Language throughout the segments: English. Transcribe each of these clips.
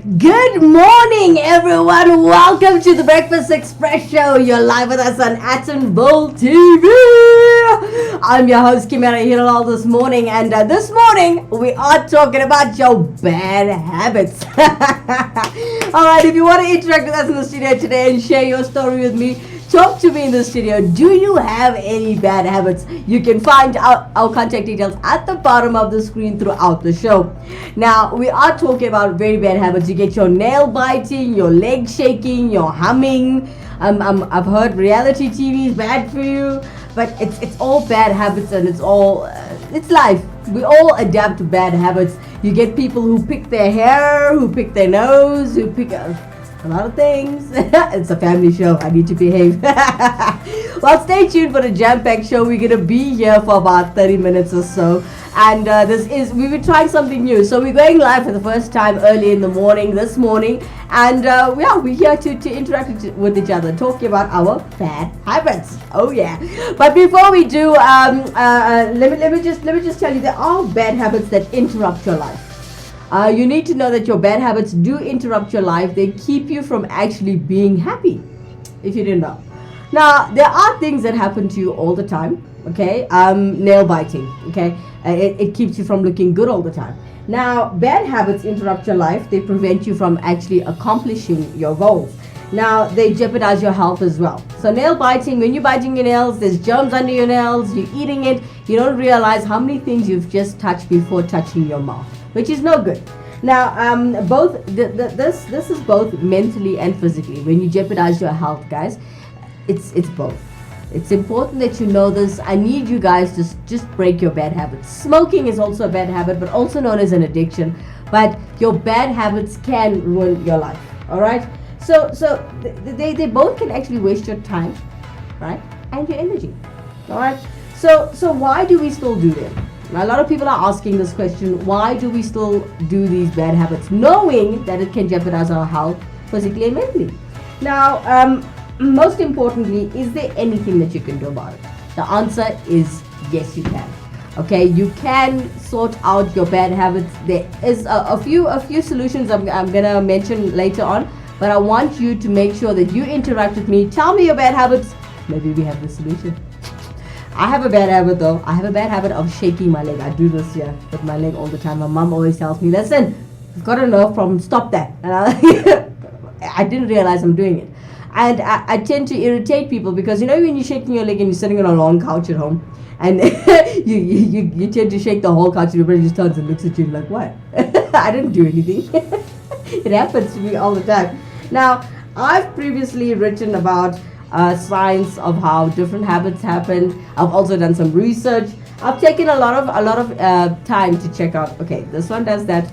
Good morning, everyone. Welcome to the Breakfast Express Show. You're live with us on Atonville TV. I'm your host, Kimera, Heeralal this morning. And this morning, we are talking about your bad habits. Alright, if you want to interact with us in the studio today and share your story with me, talk to me in the studio. Do you have any bad habits? You can find our contact details at the bottom of the screen throughout the show. Now, we are talking about very bad habits. You get your nail biting, your leg shaking, your humming. I've heard reality TV is bad for you, but it's all bad habits, and it's life. We all adapt to bad habits. You get people who pick their hair, who pick their nose, who pick a lot of things. It's a family show. I need to behave. Well, stay tuned for the jam-packed show. We're going to be here for about 30 minutes or so. And we've been trying something new. So we're going live for the first time early in the morning, this morning. And we're here to interact with each other, talking about our bad habits. Oh yeah. But before we do, let me just tell you, there are bad habits that interrupt your life. You need to know that your bad habits do interrupt your life. They keep you from actually being happy, if you didn't know. Now, there are things that happen to you all the time, okay? Nail biting, okay? It keeps you from looking good all the time. Now, bad habits interrupt your life. They prevent you from actually accomplishing your goals. Now, they jeopardize your health as well. So nail biting, when you're biting your nails, there's germs under your nails, you're eating it, you don't realize how many things you've just touched before touching your mouth, which is no good. Now, this is both mentally and physically. When you jeopardize your health, guys, it's both. It's important that you know this. I need you guys to just break your bad habits. Smoking is also a bad habit, but also known as an addiction. But your bad habits can ruin your life. All right. So they both can actually waste your time, right, and your energy. All right. So why do we still do them? Now, a lot of people are asking this question: why do we still do these bad habits, knowing that it can jeopardize our health physically and mentally? Now, most importantly, is there anything that you can do about it? The answer is yes, you can. Okay, you can sort out your bad habits. There is a few solutions I'm gonna mention later on, but I want you to make sure that you interact with me. Tell me your bad habits. Maybe we have the solution. I have a bad habit though. I have a bad habit of shaking my leg. I do this here with my leg all the time. My mom always tells me, listen, you've got a nerve problem, stop that. And I didn't realize I'm doing it. And I tend to irritate people because, you know, when you're shaking your leg and you're sitting on a long couch at home and you tend to shake the whole couch and everybody just turns and looks at you like, what? I didn't do anything. It happens to me all the time. Now, I've previously written about science of how different habits happen. I've also done some research. I've taken a lot of time to check out, okay, this one does that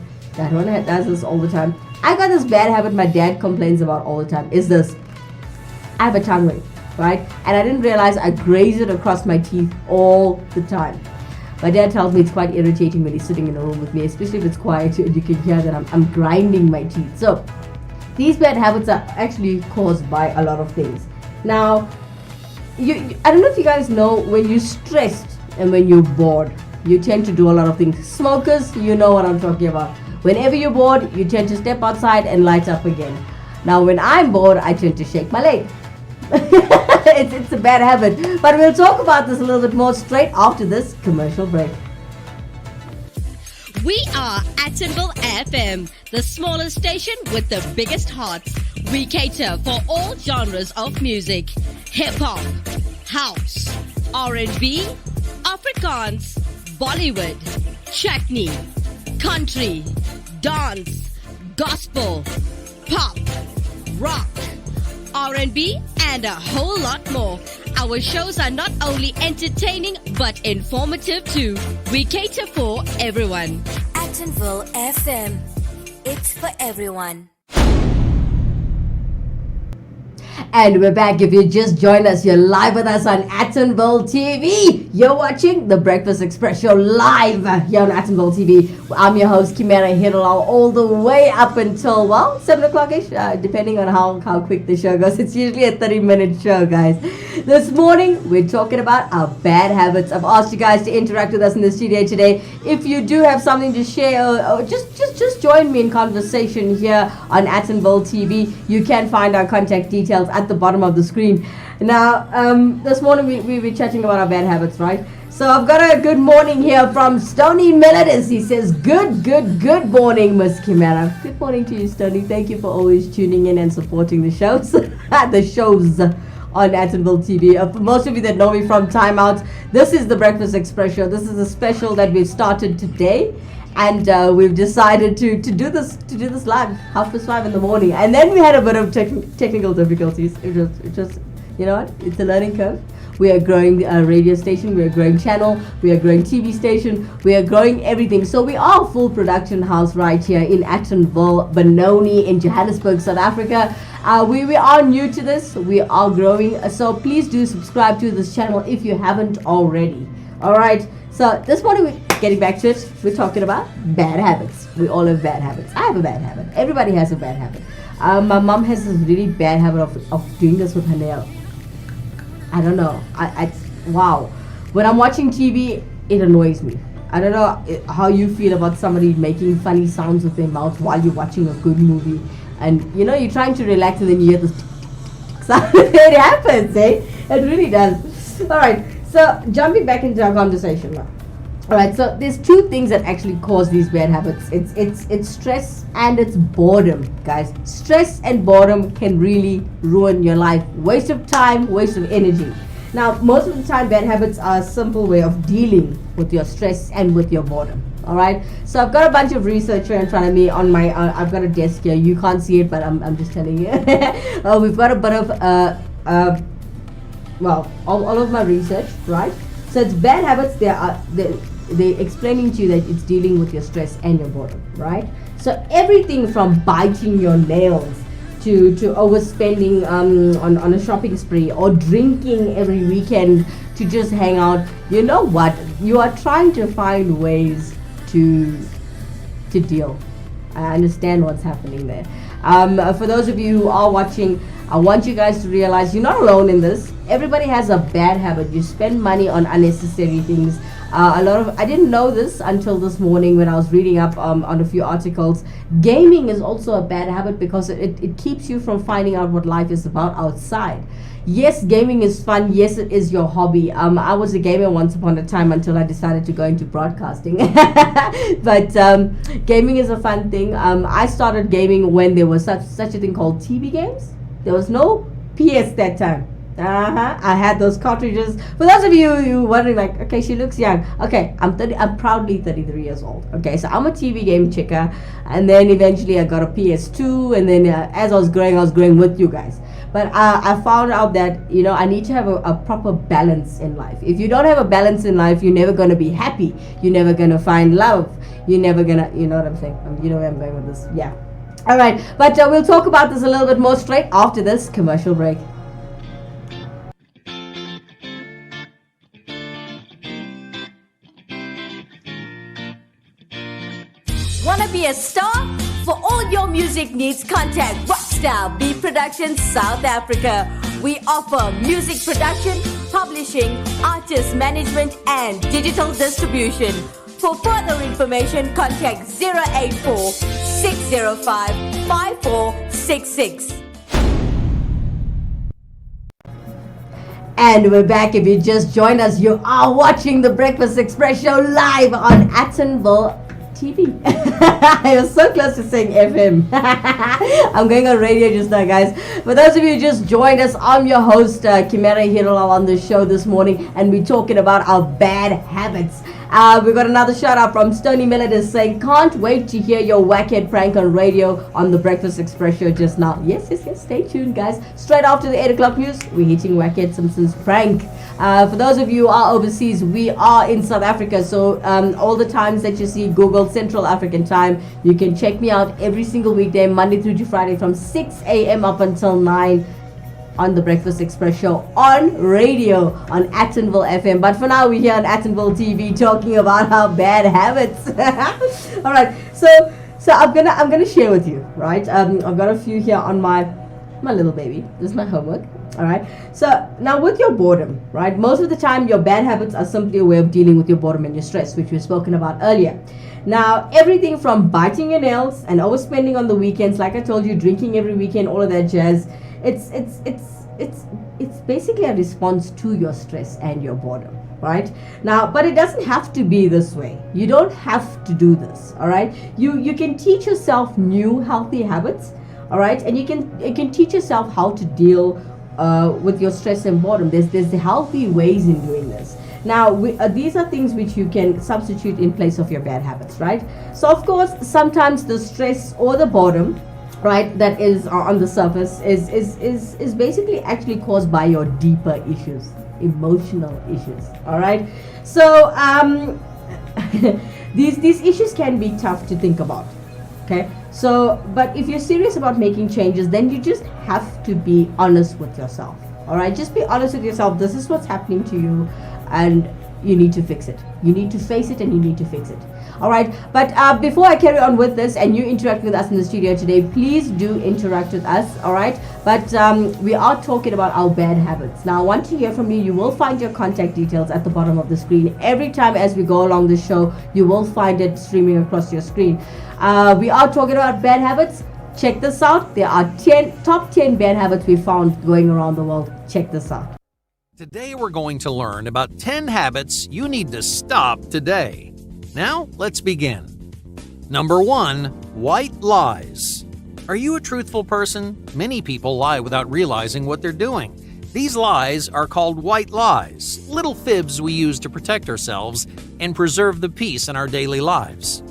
one does this all the time. I got this bad habit my dad complains about all the time, is this. I have a tongue ring, right? And I didn't realize I graze it across my teeth all the time. My dad tells me it's quite irritating when he's sitting in a room with me, especially if it's quiet and you can hear that I'm grinding my teeth. So these bad habits are actually caused by a lot of things. Now, I don't know if you guys know, when you're stressed and when you're bored, you tend to do a lot of things. Smokers, you know what I'm talking about. Whenever you're bored, you tend to step outside and light up again. Now, when I'm bored, I tend to shake my leg. It's a bad habit. But we'll talk about this a little bit more straight after this commercial break. We are Atonville FM, the smallest station with the biggest hearts. We cater for all genres of music: hip-hop, house, R&B, Afrikaans, Bollywood, Chutney, country, dance, gospel, pop, rock, R&B, and a whole lot more. Our shows are not only entertaining but informative too. We cater for everyone. Atonville FM. It's for everyone. And we're back. If you just joined us, you're live with us on Attenville TV. You're watching the Breakfast Express show live here on Attenville TV. I'm your host, Kimera, Heeralal, all the way up until, well, 7 o'clock-ish, depending on how quick the show goes. It's usually a 30-minute show, guys. This morning, we're talking about our bad habits. I've asked you guys to interact with us in the studio today. If you do have something to share, or just join me in conversation here on Attenville TV. You can find our contact details at the bottom of the screen. Now, this morning we were chatting about our bad habits, right? So I've got a good morning here from Stony Melodis. He says, good morning, Miss Kimera. Good morning to you, Stony. Thank you for always tuning in and supporting the shows. The shows on Attenville TV. For most of you that know me from Time Out, this is the Breakfast Express show. This is a special that we've started today. And we've decided to do this live 5:30 in the morning, and then we had a bit of technical difficulties. It just you know what? It's a learning curve. We are growing a radio station, we are growing channel, we are growing TV station, we are growing everything. So we are a full production house right here in Attenville, Benoni, in Johannesburg, South Africa. We are new to this. We are growing. So please do subscribe to this channel if you haven't already. All right. So this morning, getting back to it, we're talking about bad habits. We all have bad habits. I have a bad habit. Everybody has a bad habit. My mom has this really bad habit of doing this with her nail. I don't know. Wow. When I'm watching TV, it annoys me. I don't know how you feel about somebody making funny sounds with their mouth while you're watching a good movie. And, you know, you're trying to relax and then you hear this sound. It happens, eh? It really does. All right. So, jumping back into our conversation now. Alright, so there's two things that actually cause these bad habits. It's stress and it's boredom, guys. Stress and boredom can really ruin your life. Waste of time, waste of energy. Now, most of the time, bad habits are a simple way of dealing with your stress and with your boredom. Alright, so I've got a bunch of research here in front of me on my, I've got a desk here. You can't see it, but I'm just telling you. We've got a bit of, well, all of my research, right? So it's bad habits. They're explaining to you that it's dealing with your stress and your boredom, right? So everything from biting your nails to overspending on a shopping spree, or drinking every weekend to just hang out. You know what? You are trying to find ways to deal. I understand what's happening there. For those of you who are watching, I want you guys to realize you're not alone in this. Everybody has a bad habit. You spend money on unnecessary things. I didn't know this until this morning when I was reading up on a few articles. Gaming is also a bad habit because it keeps you from finding out what life is about outside. Yes, gaming is fun. Yes, it is your hobby. I was a gamer once upon a time until I decided to go into broadcasting. But gaming is a fun thing. I started gaming when there was such a thing called TV games. There was no PS that time. I had those cartridges. For those of you who wondering, like, okay, she looks young. Okay, I'm proudly 33 years old. Okay, so I'm a TV game checker, and then eventually I got a PS2, and then as I was growing with you guys. But I found out that, you know, I need to have a proper balance in life. If you don't have a balance in life, you're never going to be happy. You're never going to find love. You're never going to, you know what I'm saying? You know where I'm going with this. Yeah. All right. But we'll talk about this a little bit more straight after this commercial break. Wanna be a star? For all your music needs, contact Rockstar B Productions South Africa. We offer music production, publishing, artist management, and digital distribution. For further information, contact 084 605 5466. And we're back. If you just joined us, you are watching the Breakfast Express show live on Attenville TV. I was so close to saying FM. I'm going on radio just now, guys. For those of you who just joined us, I'm your host, Kimera Heeralal, on the show this morning, and we're talking about our bad habits. We got another shout out from Stony Melodis saying, can't wait to hear your wackhead prank on radio on the Breakfast Express show just now. Yes, stay tuned, guys. Straight after the 8 o'clock news, we're hitting Wackhead Simpson's prank. For those of you who are overseas, we are in South Africa, so all the times that you see, Google Central African time. You can check me out every single weekday, Monday through to Friday, from 6 a.m. up until 9. on the Breakfast Express show on radio on Attenville FM. But for now, we're here on Attenville TV talking about our bad habits. All right, so I'm gonna share with you, right? I've got a few here on my little baby. This is my homework. All right. So now with your boredom, right? Most of the time, your bad habits are simply a way of dealing with your boredom and your stress, which we've spoken about earlier. Now, everything from biting your nails and overspending on the weekends, like I told you, drinking every weekend, all of that jazz. It's basically a response to your stress and your boredom, right? Now, but it doesn't have to be this way. You don't have to do this, all right? You can teach yourself new healthy habits, all right? And you can teach yourself how to deal with your stress and boredom. There's healthy ways in doing this. Now, these are things which you can substitute in place of your bad habits, right? So, of course, sometimes the stress or the boredom, right, that is on the surface is basically actually caused by your deeper issues, emotional issues, all right? So, these issues can be tough to think about, okay? So, but if you're serious about making changes, then you just have to be honest with yourself. All right, just be honest with yourself. This is what's happening to you, and you need to fix it. You need to face it, and you need to fix it. All right, but before I carry on with this and you interact with us in the studio today, please do interact with us. All right, but we are talking about our bad habits. Now, I want to hear from you. You will find your contact details at the bottom of the screen. Every time as we go along the show, you will find it streaming across your screen. We are talking about bad habits. Check this out. There are top 10 bad habits we found going around the world. Check this out. Today we're going to learn about 10 habits you need to stop today. Now, let's begin. Number 1, white lies. Are you a truthful person? Many people lie without realizing what they're doing. These lies are called white lies, little fibs we use to protect ourselves and preserve the peace in our daily lives.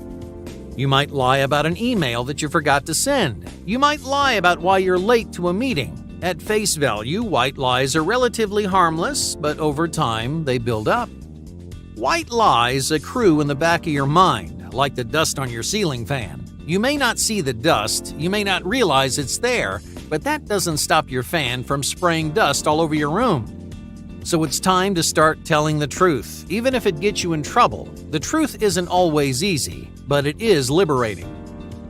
You might lie about an email that you forgot to send. You might lie about why you're late to a meeting. At face value, white lies are relatively harmless, but over time, they build up. White lies accrue in the back of your mind, like the dust on your ceiling fan. You may not see the dust, you may not realize it's there, but that doesn't stop your fan from spraying dust all over your room. So it's time to start telling the truth, even if it gets you in trouble. The truth isn't always easy, but it is liberating.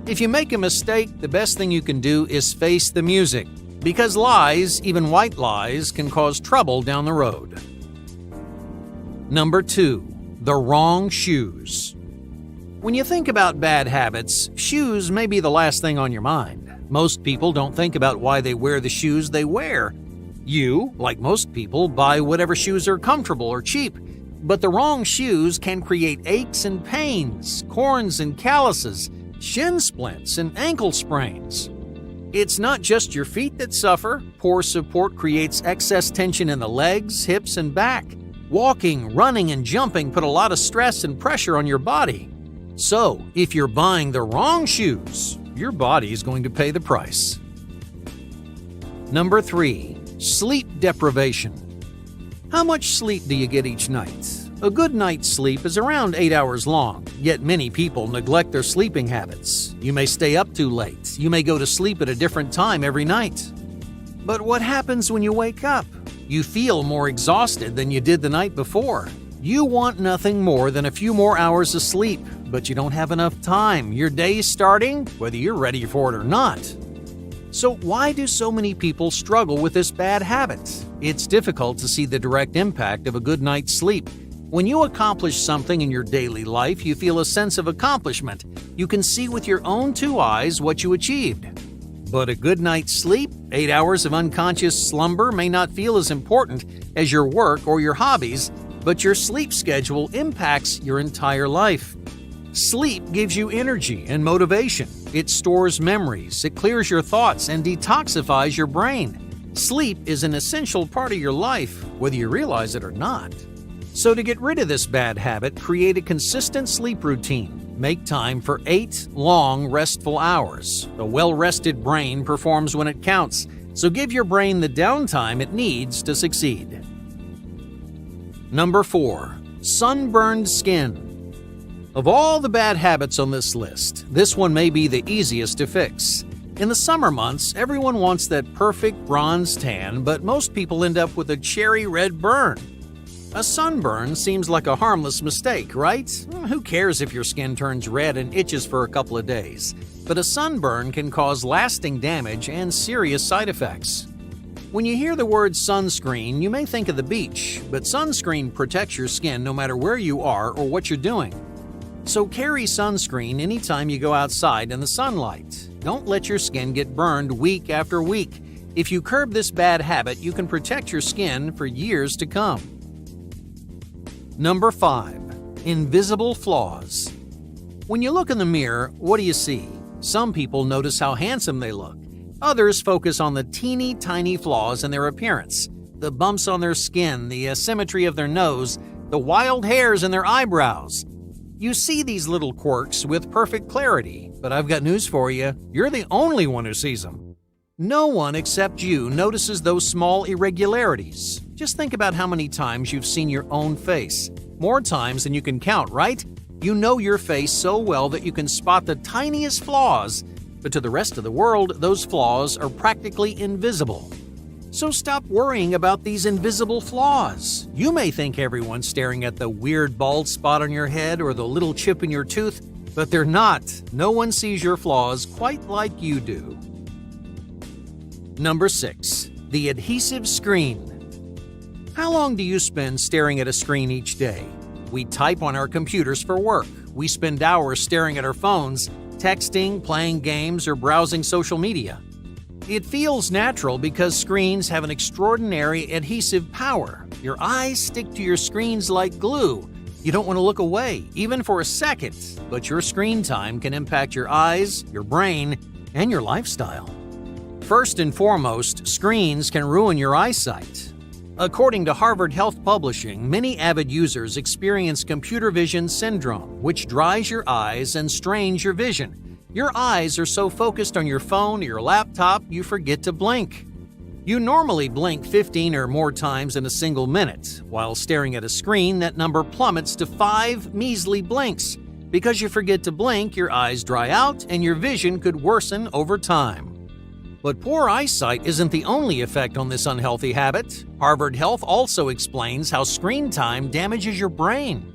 If you make a mistake, the best thing you can do is face the music, because lies, even white lies, can cause trouble down the road. Number 2, the wrong shoes. When you think about bad habits, shoes may be the last thing on your mind. Most people don't think about why they wear the shoes they wear. You, like most people, buy whatever shoes are comfortable or cheap. But the wrong shoes can create aches and pains, corns and calluses, shin splints, and ankle sprains. It's not just your feet that suffer. Poor support creates excess tension in the legs, hips, and back. Walking, running, and jumping put a lot of stress and pressure on your body. So, if you're buying the wrong shoes, your body is going to pay the price. Number 3, sleep deprivation. How much sleep do you get each night? A good night's sleep is around 8 hours long, yet many people neglect their sleeping habits. You may stay up too late. You may go to sleep at a different time every night. But what happens when you wake up? You feel more exhausted than you did the night before. You want nothing more than a few more hours of sleep, but you don't have enough time. Your day's starting, whether you're ready for it or not. So why do so many people struggle with this bad habit? It's difficult to see the direct impact of a good night's sleep. When you accomplish something in your daily life, you feel a sense of accomplishment. You can see with your own 2 eyes what you achieved. But a good night's sleep, 8 hours of unconscious slumber, may not feel as important as your work or your hobbies, but your sleep schedule impacts your entire life. Sleep gives you energy and motivation. It stores memories, it clears your thoughts, and detoxifies your brain. Sleep is an essential part of your life, whether you realize it or not. So to get rid of this bad habit, create a consistent sleep routine. Make time for 8 long, restful hours. A well-rested brain performs when it counts, so give your brain the downtime it needs to succeed. Number 4, sunburned skin. Of all the bad habits on this list, this one may be the easiest to fix. In the summer months, everyone wants that perfect bronze tan, but most people end up with a cherry red burn. A sunburn seems like a harmless mistake, right? Who cares if your skin turns red and itches for a couple of days? But a sunburn can cause lasting damage and serious side effects. When you hear the word sunscreen, you may think of the beach, but sunscreen protects your skin no matter where you are or what you're doing. So carry sunscreen anytime you go outside in the sunlight. Don't let your skin get burned week after week. If you curb this bad habit, you can protect your skin for years to come. Number 5. Invisible flaws. When you look in the mirror, what do you see? Some people notice how handsome they look. Others focus on the teeny tiny flaws in their appearance. The bumps on their skin, the asymmetry of their nose, the wild hairs in their eyebrows. You see these little quirks with perfect clarity, but I've got news for you. You're the only one who sees them. No one except you notices those small irregularities. Just think about how many times you've seen your own face. More times than you can count, right? You know your face so well that you can spot the tiniest flaws, but to the rest of the world, those flaws are practically invisible. So stop worrying about these invisible flaws. You may think everyone's staring at the weird bald spot on your head or the little chip in your tooth, but they're not. No one sees your flaws quite like you do. Number 6. The adhesive screen. How long do you spend staring at a screen each day? We type on our computers for work. We spend hours staring at our phones, texting, playing games, or browsing social media. It feels natural because screens have an extraordinary adhesive power. Your eyes stick to your screens like glue. You don't want to look away, even for a second, but your screen time can impact your eyes, your brain, and your lifestyle. First and foremost, screens can ruin your eyesight. According to Harvard Health Publishing, many avid users experience computer vision syndrome, which dries your eyes and strains your vision. Your eyes are so focused on your phone or your laptop, you forget to blink. You normally blink 15 or more times in a single minute. While staring at a screen, that number plummets to 5 measly blinks. Because you forget to blink, your eyes dry out and your vision could worsen over time. But poor eyesight isn't the only effect on this unhealthy habit. Harvard Health also explains how screen time damages your brain.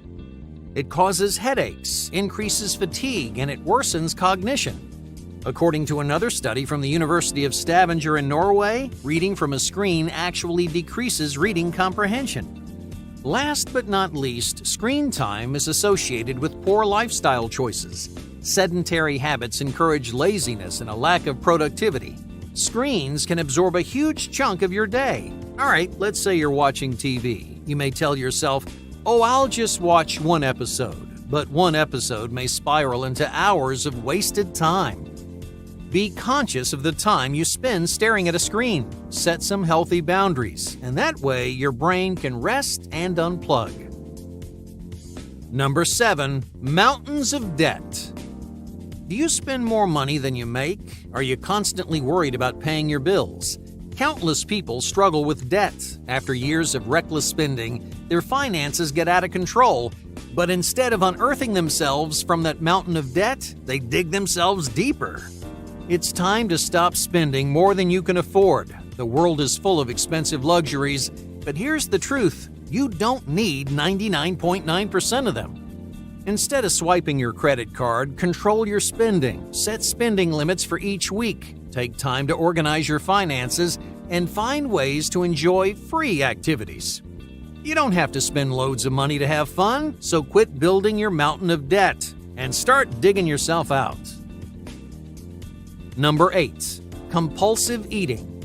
It causes headaches, increases fatigue, and it worsens cognition. According to another study from the University of Stavanger in Norway, reading from a screen actually decreases reading comprehension. Last but not least, screen time is associated with poor lifestyle choices. Sedentary habits encourage laziness and a lack of productivity. Screens can absorb a huge chunk of your day. All right, let's say you're watching TV. You may tell yourself, "Oh, I'll just watch one episode." But one episode may spiral into hours of wasted time. Be conscious of the time you spend staring at a screen. Set some healthy boundaries, and that way your brain can rest and unplug. Number 7. Mountains of debt. Do you spend more money than you make? Are you constantly worried about paying your bills? Countless people struggle with debt. After years of reckless spending, their finances get out of control. But instead of unearthing themselves from that mountain of debt, they dig themselves deeper. It's time to stop spending more than you can afford. The world is full of expensive luxuries, but here's the truth: you don't need 99.9% of them. Instead of swiping your credit card, control your spending. Set spending limits for each week. Take time to organize your finances and find ways to enjoy free activities. You don't have to spend loads of money to have fun, so quit building your mountain of debt and start digging yourself out. Number 8. Compulsive eating.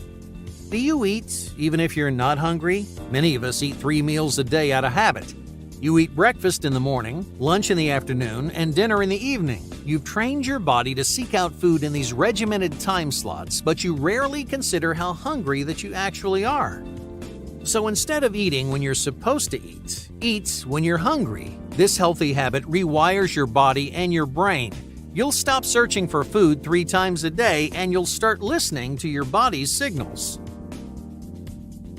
Do you eat even if you're not hungry? Many of us eat 3 meals a day out of habit. You eat breakfast in the morning, lunch in the afternoon, and dinner in the evening. You've trained your body to seek out food in these regimented time slots, but you rarely consider how hungry that you actually are. So instead of eating when you're supposed to eat when you're hungry. This healthy habit rewires your body and your brain. You'll stop searching for food 3 times a day, and you'll start listening to your body's signals.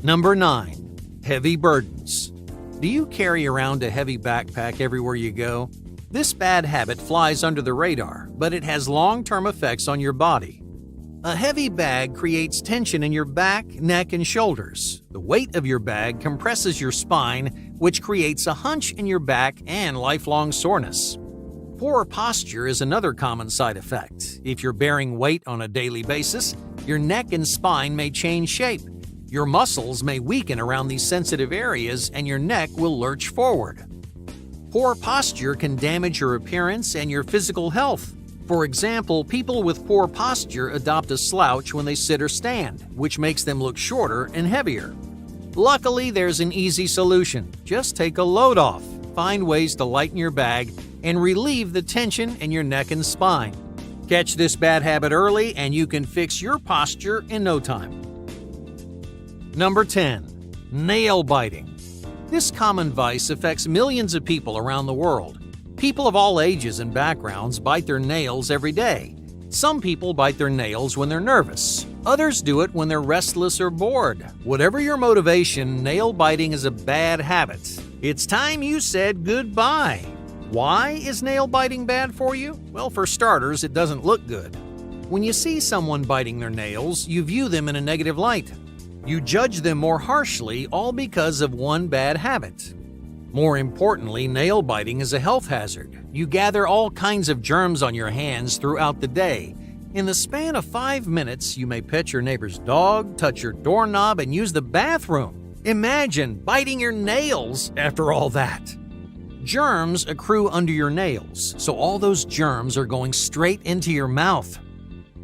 Number 9. Heavy burdens. Do you carry around a heavy backpack everywhere you go? This bad habit flies under the radar, but it has long-term effects on your body. A heavy bag creates tension in your back, neck, and shoulders. The weight of your bag compresses your spine, which creates a hunch in your back and lifelong soreness. Poor posture is another common side effect. If you're bearing weight on a daily basis, your neck and spine may change shape. Your muscles may weaken around these sensitive areas and your neck will lurch forward. Poor posture can damage your appearance and your physical health. For example, people with poor posture adopt a slouch when they sit or stand, which makes them look shorter and heavier. Luckily, there's an easy solution. Just take a load off. Find ways to lighten your bag and relieve the tension in your neck and spine. Catch this bad habit early and you can fix your posture in no time. Number 10. Nail biting. This common vice affects millions of people around the world. People of all ages and backgrounds bite their nails every day. Some people bite their nails when they're nervous. Others do it when they're restless or bored. Whatever your motivation, nail biting is a bad habit. It's time you said goodbye. Why is nail biting bad for you? Well, for starters, it doesn't look good. When you see someone biting their nails, you view them in a negative light. You judge them more harshly, all because of one bad habit. More importantly, nail biting is a health hazard. You gather all kinds of germs on your hands throughout the day. In the span of 5 minutes, you may pet your neighbor's dog, touch your doorknob, and use the bathroom. Imagine biting your nails after all that. Germs accrue under your nails, so all those germs are going straight into your mouth.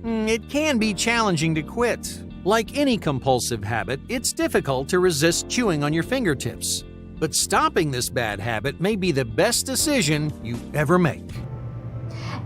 It can be challenging to quit. Like any compulsive habit, it's difficult to resist chewing on your fingertips. But stopping this bad habit may be the best decision you ever make.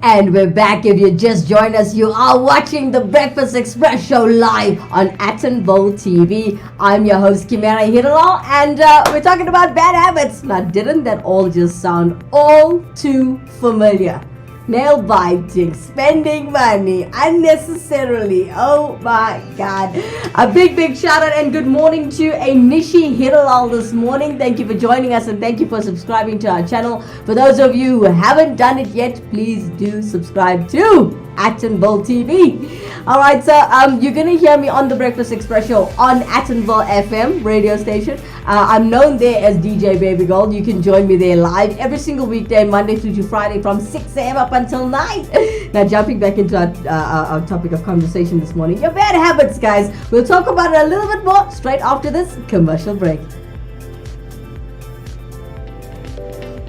And we're back. If you just joined us, you are watching the Breakfast Express show live on Untitled TV. I'm your host, Kimera, Heeralal, and we're talking about bad habits. Now, didn't that all just sound all too familiar? Nail biting, spending money unnecessarily. Oh my God. A big shout out and good morning to Heeralal this morning. Thank you for joining us and thank you for subscribing to our channel. For those of you who haven't done it yet, please do subscribe to Attenville TV. Alright, so you're gonna hear me on the Breakfast Express show on Attenville FM radio station. I'm known there as DJ Baby Gold. You can join me there live every single weekday, Monday through to Friday from 6 a.m. up until 9. Now jumping back into our topic of conversation this morning, your bad habits, guys. We'll talk about it a little bit more straight after this commercial break.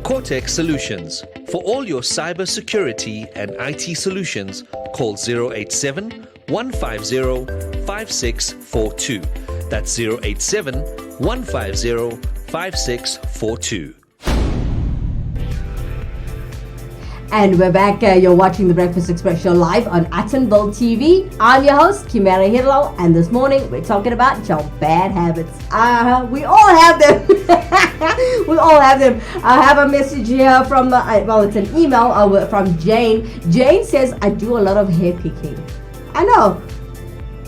Cortex Solutions. For all your cyber security and IT solutions, call 087 150 5642. That's 087 150 5642. And we're back. You're watching the Breakfast Express show live on Attenville TV. I'm your host, Kimera Heeralal, and this morning we're talking about your bad habits. We all have them. We all have them. I have a message here from, it's an email from Jane. Jane says, I do a lot of hair picking. I know.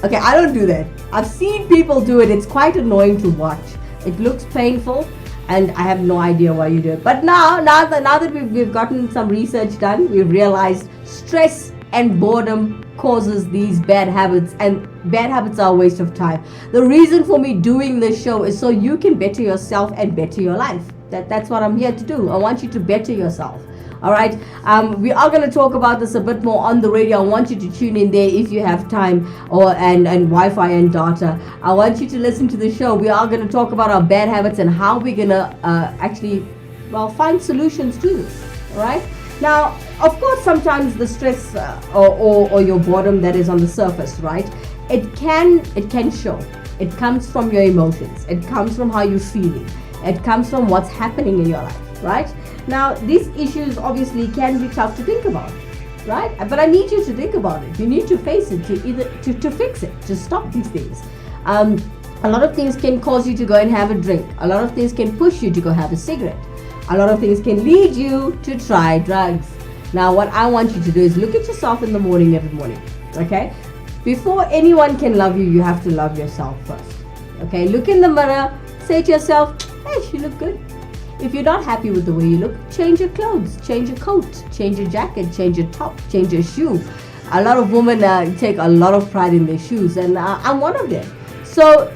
Okay, I don't do that. I've seen people do it. It's quite annoying to watch. It looks painful. And I have no idea why you do it. But now that we've gotten some research done, we've realized stress and boredom causes these bad habits, and bad habits are a waste of time. The reason for me doing this show is so you can better yourself and better your life. That's what I'm here to do. I want you to better yourself. All right, we are going to talk about this a bit more on the radio. I want you to tune in there if you have time, and Wi-Fi and data. I want you to listen to the show. We are going to talk about our bad habits and how we're going to actually find solutions to this. All right. Now, of course, sometimes the stress or your boredom that is on the surface, right? It can show. It comes from your emotions. It comes from how you're feeling. It comes from what's happening in your life, right? Now, these issues obviously can be tough to think about, right? But I need you to think about it. You need to face it to fix it, to stop these things. A lot of things can cause you to go and have a drink. A lot of things can push you to go have a cigarette. A lot of things can lead you to try drugs. Now, what I want you to do is look at yourself in the morning every morning, okay? Before anyone can love you, you have to love yourself first, okay? Look in the mirror, say to yourself, hey, you look good. If you're not happy with the way you look, change your clothes, change your coat, change your jacket, change your top, change your shoe. A lot of women take a lot of pride in their shoes, and I'm one of them. So,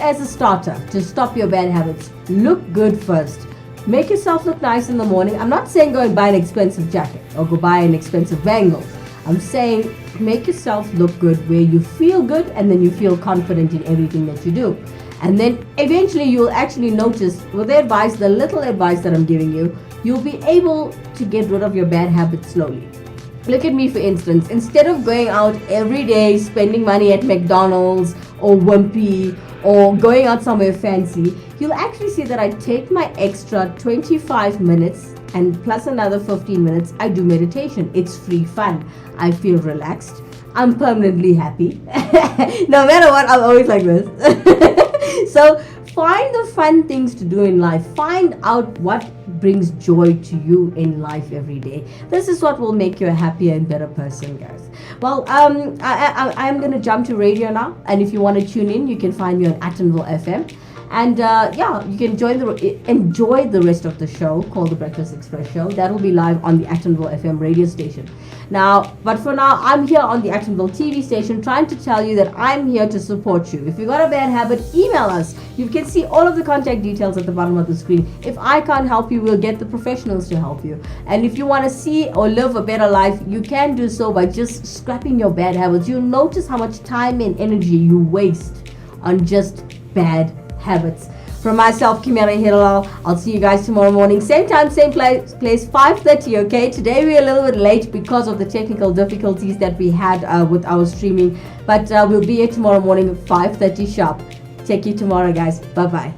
as a starter, to stop your bad habits, look good first. Make yourself look nice in the morning. I'm not saying go and buy an expensive jacket or go buy an expensive bangles. I'm saying make yourself look good where you feel good, and then you feel confident in everything that you do. And then eventually you'll actually notice with the little advice that I'm giving you, you'll be able to get rid of your bad habits slowly. Look at me, for instance. Instead of going out every day spending money at McDonald's or Wimpy or going out somewhere fancy, you'll actually see that I take my extra 25 minutes and plus another 15 minutes, I do meditation. It's free fun. I feel relaxed. I'm permanently happy. No matter what, I'm always like this. So find the fun things to do in life. Find out what brings joy to you in life every day. This is what will make you a happier and better person, guys. Well, I'm going to jump to radio now. And if you want to tune in, you can find me on Attenville FM. And you can enjoy the rest of the show called The Breakfast Express Show. That will be live on the Attenville FM radio station. But for now, I'm here on the Attenville TV station trying to tell you that I'm here to support you. If you got a bad habit, email us. You can see all of the contact details at the bottom of the screen. If I can't help you, we'll get the professionals to help you. And if you want to see or live a better life, you can do so by just scrapping your bad habits. You'll notice how much time and energy you waste on just bad habits. From myself, Kimera Heeralal, I'll see you guys tomorrow morning, same time, same place, 5:30. Okay, today we're a little bit late because of the technical difficulties that we had with our streaming, but we'll be here tomorrow morning 5:30 sharp. Check you tomorrow, guys. Bye bye.